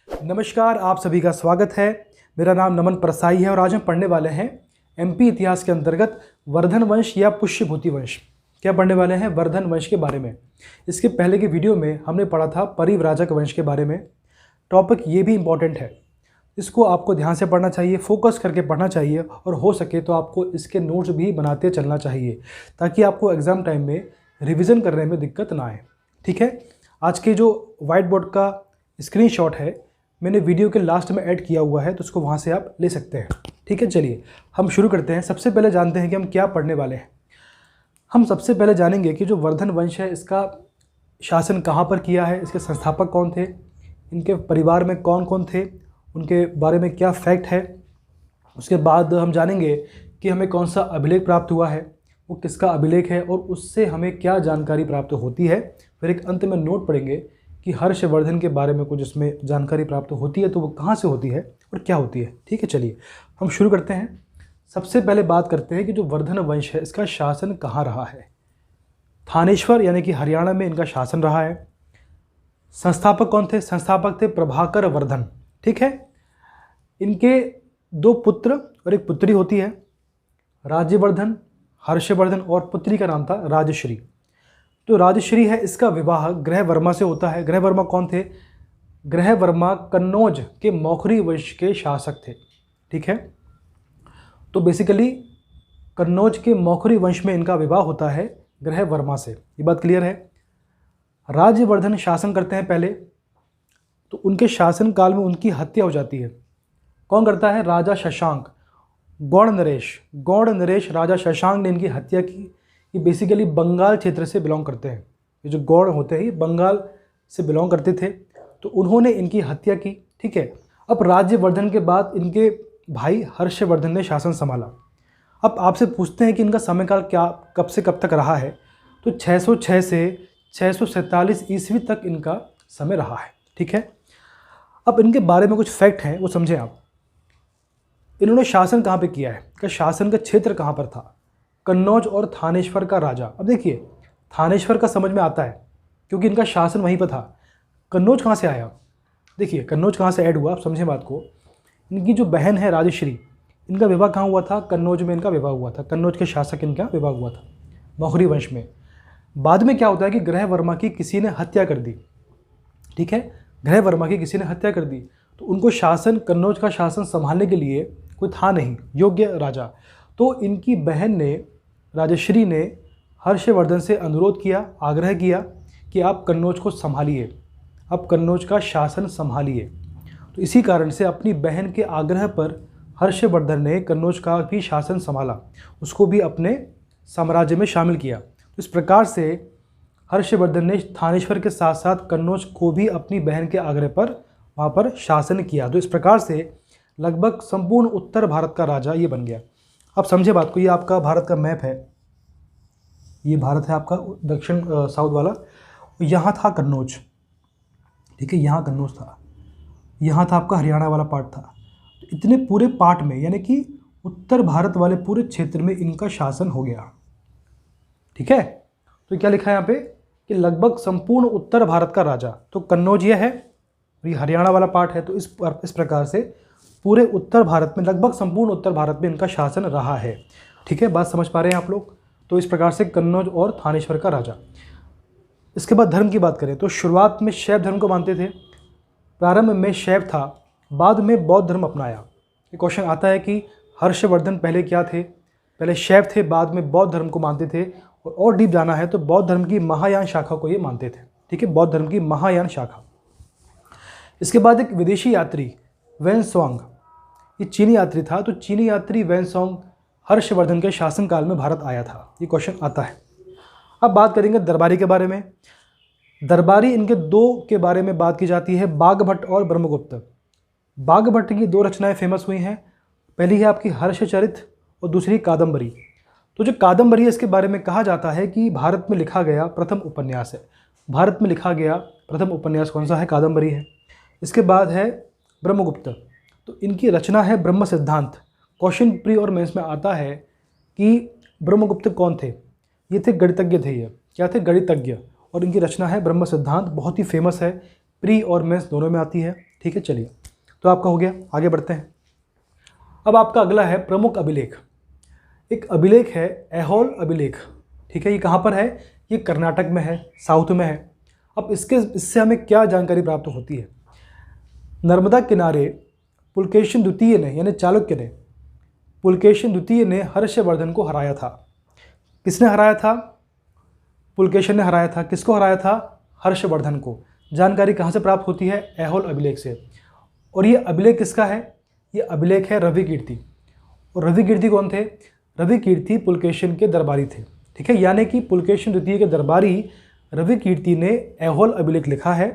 नमस्कार, आप सभी का स्वागत है। मेरा नाम नमन परसाई है और आज हम पढ़ने वाले हैं एमपी इतिहास के अंतर्गत वर्धन वंश या पुष्यभूति वंश। क्या पढ़ने वाले हैं? वर्धन वंश के बारे में। इसके पहले के वीडियो में हमने पढ़ा था परिव्राजक वंश के बारे में। टॉपिक ये भी इम्पॉर्टेंट है, इसको आपको ध्यान से पढ़ना चाहिए, फोकस करके पढ़ना चाहिए और हो सके तो आपको इसके नोट्स भी बनाते चलना चाहिए ताकि आपको एग्ज़ाम टाइम में रिवीजन करने में दिक्कत ना आए। ठीक है, आज के जो वाइट बोर्ड का स्क्रीनशॉट है मैंने वीडियो के लास्ट में ऐड किया हुआ है, तो उसको वहाँ से आप ले सकते हैं। ठीक है, चलिए हम शुरू करते हैं। सबसे पहले जानते हैं कि हम क्या पढ़ने वाले हैं। हम सबसे पहले जानेंगे कि जो वर्धन वंश है इसका शासन कहाँ पर किया है, इसके संस्थापक कौन थे, इनके परिवार में कौन कौन थे, उनके बारे में क्या फैक्ट है। उसके बाद हम जानेंगे कि हमें कौन सा अभिलेख प्राप्त हुआ है, वो किसका अभिलेख है और उससे हमें क्या जानकारी प्राप्त होती है। फिर एक अंत में नोट पढ़ेंगे कि हर्षवर्धन के बारे में कुछ इसमें जानकारी प्राप्त होती है तो वो कहाँ से होती है और क्या होती है। ठीक है, चलिए हम शुरू करते हैं। सबसे पहले बात करते हैं कि जो वर्धन वंश है इसका शासन कहाँ रहा है। थानेश्वर यानी कि हरियाणा में इनका शासन रहा है। संस्थापक कौन थे? संस्थापक थे प्रभाकर वर्धन। ठीक है, इनके 2 पुत्र और एक पुत्री होती है, राज्यवर्धन, हर्षवर्धन, और पुत्री का नाम था राजश्री। तो राजश्री है, इसका विवाह ग्रहवर्मा से होता है। ग्रहवर्मा कौन थे? ग्रहवर्मा कन्नौज के मौखरी वंश के शासक थे। ठीक है, तो बेसिकली कन्नौज के मौखरी वंश में इनका विवाह होता है ग्रहवर्मा से। ये बात क्लियर है। राज्यवर्धन शासन करते हैं पहले, तो उनके शासन काल में उनकी हत्या हो जाती है। कौन करता है? राजा शशांक। गौड़ नरेश राजा शशांक ने इनकी हत्या की। ये बेसिकली बंगाल क्षेत्र से बिलोंग करते हैं। ये जो गौड़ होते हैं ये बंगाल से बिलोंग करते थे, तो उन्होंने इनकी हत्या की। ठीक है, अब राज्यवर्धन के बाद इनके भाई हर्षवर्धन ने शासन संभाला। अब आपसे पूछते हैं कि इनका समयकाल क्या, कब से कब तक रहा है, तो 606 से 647 ईस्वी तक इनका समय रहा है। ठीक है, अब इनके बारे में कुछ फैक्ट हैं वो समझें आप। इन्होंने शासन कहाँ पे किया है, का शासन का क्षेत्र कहाँ पर था? कन्नौज और थानेश्वर का राजा। अब देखिए, थानेश्वर का समझ में आता है क्योंकि इनका शासन वहीं पर था। कन्नौज कहाँ से आया? देखिए कन्नौज कहाँ से ऐड हुआ, आप समझें बात को। इनकी जो बहन है राजश्री, इनका विवाह कहाँ हुआ था? कन्नौज में इनका विवाह हुआ था। कन्नौज के शासक इनका विवाह हुआ था मौखरी वंश में। बाद में क्या होता है कि ग्रहवर्मा की किसी ने हत्या कर दी। ठीक है, ग्रहवर्मा की किसी ने हत्या कर दी, तो उनको शासन, कन्नौज का शासन संभालने के लिए कोई था नहीं योग्य राजा। तो इनकी बहन ने, राजश्री ने हर्षवर्धन से अनुरोध किया, आग्रह किया कि आप कन्नौज को संभालिए, आप कन्नौज का शासन संभालिए। तो इसी कारण से अपनी बहन के आग्रह पर हर्षवर्धन ने कन्नौज का भी शासन संभाला, उसको भी अपने साम्राज्य में शामिल किया। तो इस प्रकार से हर्षवर्धन ने थानेश्वर के साथ साथ कन्नौज को भी अपनी बहन के आग्रह पर वहाँ पर शासन किया। तो इस प्रकार से लगभग संपूर्ण उत्तर भारत का राजा ये बन गया। अब समझे बात को। ये आपका भारत का मैप है, ये भारत है आपका दक्षिण साउथ वाला। यहाँ था कन्नौज। ठीक है, यहाँ कन्नौज था, यहाँ था आपका हरियाणा वाला पार्ट था। तो इतने पूरे पार्ट में यानी कि उत्तर भारत वाले पूरे क्षेत्र में इनका शासन हो गया। ठीक है, तो क्या लिखा है यहाँ पे कि लगभग संपूर्ण उत्तर भारत का राजा। तो कन्नौज ये है, ये हरियाणा वाला पार्ट है। तो इस प्रकार से पूरे उत्तर भारत में, लगभग संपूर्ण उत्तर भारत में इनका शासन रहा है। ठीक है, बात समझ पा रहे हैं आप लोग? तो इस प्रकार से कन्नौज और थानेश्वर का राजा। इसके बाद धर्म की बात करें तो शुरुआत में शैव धर्म को मानते थे। प्रारंभ में शैव था, बाद में बौद्ध धर्म अपनाया। ये क्वेश्चन आता है कि हर्षवर्धन पहले क्या थे? पहले शैव थे, बाद में बौद्ध धर्म को मानते थे। और डीप जाना है तो बौद्ध धर्म की महायान शाखा को ये मानते थे। ठीक है, बौद्ध धर्म की महायान शाखा। इसके बाद एक विदेशी यात्री वेनसोंग, ये चीनी यात्री था। तो चीनी यात्री वेनसोंग हर्षवर्धन के शासनकाल में भारत आया था। ये क्वेश्चन आता है। अब बात करेंगे दरबारी के बारे में। दरबारी, इनके 2 के बारे में बात की जाती है, बाघभट्ट और ब्रह्मगुप्त। बाघभट्ट की 2 रचनाएं फेमस हुई हैं। पहली है आपकी हर्षचरित और दूसरी कादम्बरी। तो जो कादम्बरी है इसके बारे में कहा जाता है कि भारत में लिखा गया प्रथम उपन्यास है। भारत में लिखा गया प्रथम उपन्यास कौन सा है? कादम्बरी है। इसके बाद है ब्रह्मगुप्त, तो इनकी रचना है ब्रह्म सिद्धांत। क्वेश्चन प्री और मेंस में आता है कि ब्रह्मगुप्त कौन थे? ये थे गणितज्ञ थे। ये क्या थे? गणितज्ञ। और इनकी रचना है ब्रह्म सिद्धांत, बहुत ही फेमस है, प्री और मेंस दोनों में आती है। ठीक है, चलिए, तो आपका हो गया, आगे बढ़ते हैं। अब आपका अगला है प्रमुख अभिलेख। एक अभिलेख है ऐहोल अभिलेख, ठीक है, ये कहाँ पर है? ये कर्नाटक में है, साउथ में है। अब इससे हमें क्या जानकारी प्राप्त होती है? नर्मदा किनारे पुलकेशिन द्वितीय ने, यानी चालुक्य ने, पुलकेशिन द्वितीय ने हर्षवर्धन को हराया था। किसने हराया था? पुलकेशिन ने हराया था। किसको हराया था? हर्षवर्धन को। जानकारी कहाँ से प्राप्त होती है? ऐहोल अभिलेख से। और ये अभिलेख किसका है? ये अभिलेख है रवि कीर्ति। और रवि कीर्ति कौन थे? रवि कीर्ति पुलकेशिन के दरबारी थे, ठीक है, यानी कि पुलकेशिन द्वितीय के दरबारी रवि कीर्ति ने ऐहोल अभिलेख लिखा है,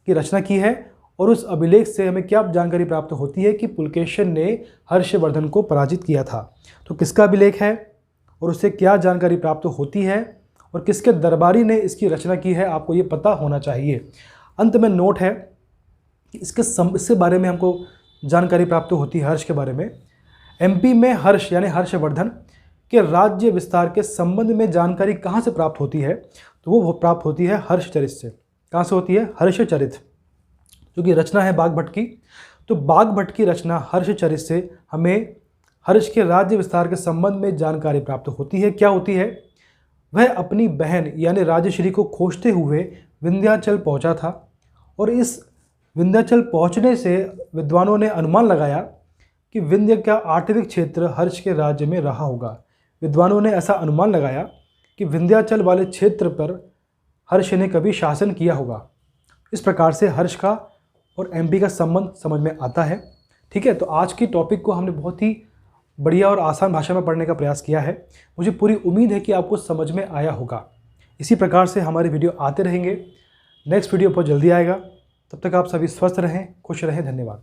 की रचना की है। और उस अभिलेख से हमें क्या जानकारी प्राप्त होती है? कि पुलकेशिन ने हर्षवर्धन को पराजित किया था। तो किसका अभिलेख है और उससे क्या जानकारी प्राप्त होती है और किसके दरबारी ने इसकी रचना की है, आपको ये पता होना चाहिए। अंत में नोट है कि इसके बारे में हमको जानकारी प्राप्त होती है हर्ष के बारे में। एमपी में हर्ष यानी हर्षवर्धन के राज्य विस्तार के संबंध में जानकारी कहाँ से प्राप्त होती है? तो वो प्राप्त होती है हर्षचरित से। कहाँ से होती है? हर्षचरित, जो कि रचना है बाघभट्ट की। तो बाघभट्ट की रचना हर्षचरित से हमें हर्ष के राज्य विस्तार के संबंध में जानकारी प्राप्त होती है। क्या होती है? वह अपनी बहन यानी राजश्री को खोजते हुए विंध्याचल पहुंचा था और इस विंध्याचल पहुंचने से विद्वानों ने अनुमान लगाया कि विंध्य का 8वां क्षेत्र हर्ष के राज्य में रहा होगा। विद्वानों ने ऐसा अनुमान लगाया कि विंध्याचल वाले क्षेत्र पर हर्ष ने कभी शासन किया होगा। इस प्रकार से हर्ष का और एमपी का संबंध समझ में आता है, ठीक है। तो आज की टॉपिक को हमने बहुत ही बढ़िया और आसान भाषा में पढ़ने का प्रयास किया है। मुझे पूरी उम्मीद है कि आपको समझ में आया होगा। इसी प्रकार से हमारे वीडियो आते रहेंगे। नेक्स्ट वीडियो बहुत जल्दी आएगा। तब तक आप सभी स्वस्थ रहें, खुश रहें। धन्यवाद।